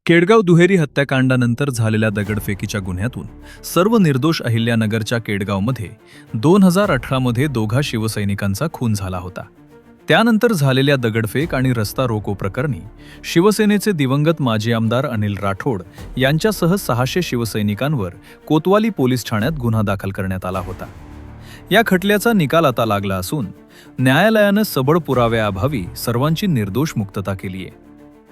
केडगाव दुहेरी हत्याकांडानंतर झालेल्या दगडफेकीच्या गुन्ह्यातून सर्व निर्दोष अहिल्यानगरच्या केडगावमध्ये 2018 मध्ये दोघा शिवसैनिकांचा खून झाला होता. त्यानंतर झालेल्या दगडफेक आणि रस्ता रोको प्रकरणी शिवसेनेचे दिवंगत माजी आमदार अनिल राठोड यांच्यासह 600 शिवसैनिकांवर कोतवाली पोलीस ठाण्यात गुन्हा दाखल करण्यात आला होता. या खटल्याचा निकाल आता लागला असून न्यायालयानं सबळ पुराव्याअभावी सर्वांची निर्दोष मुक्तता केली आहे.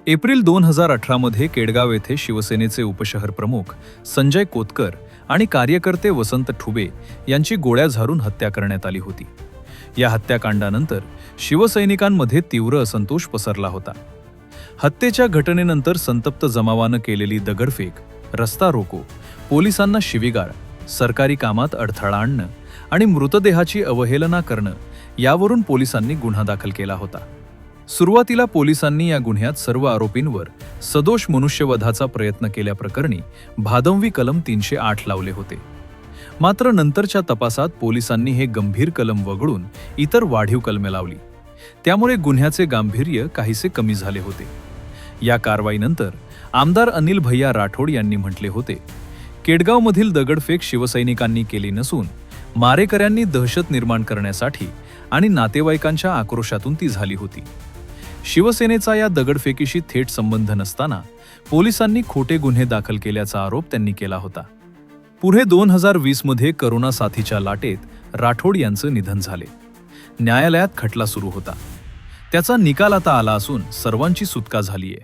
एप्रिल 2018 मध्ये केडगाव येथे शिवसेनेचे उपशहर प्रमुख संजय कोतकर आणि कार्यकर्ते वसंत ठुबे यांची गोळ्या झाडून हत्या करण्यात आली होती. या हत्याकांडानंतर शिवसैनिकांमध्ये तीव्र असंतोष पसरला होता. हत्येच्या घटनेनंतर संतप्त जमावानं केलेली दगडफेक, रस्ता रोको, पोलिसांना शिवीगाळ, सरकारी कामात अडथळा आणणं आणि मृतदेहाची अवहेलना करणं यावरून पोलिसांनी गुन्हा दाखल केला होता. सुरुवातीला पोलिसांनी या गुन्ह्यात सर्व आरोपींवर सदोष मनुष्यवधाचा प्रयत्न केल्याप्रकरणी भादंवी कलम 308 लावले होते. मात्र नंतरच्या तपासात पोलिसांनी हे गंभीर कलम वगळून इतर वाढीव कलमे लावली. त्यामुळे गुन्ह्याचे गांभीर्य काहीसे कमी झाले होते. या कारवाईनंतर आमदार अनिल भैया राठोड यांनी म्हटले होते, केडगावमधील दगडफेक शिवसैनिकांनी केली नसून मारेकऱ्यांनी दहशत निर्माण करण्यासाठी आणि नातेवाईकांच्या आक्रोशातून ती झाली होती. शिवसेनेचा या दगडफेकीशी थेट संबंध नसताना पोलिसांनी खोटे गुन्हे दाखल केल्याचा आरोप त्यांनी केला होता. पुढे 2020 मध्ये करोना साथीच्या लाटेत राठोड यांचं निधन झाले. न्यायालयात खटला सुरू होता. त्याचा निकाल आता आला असून सर्वांची सुटका झालीय.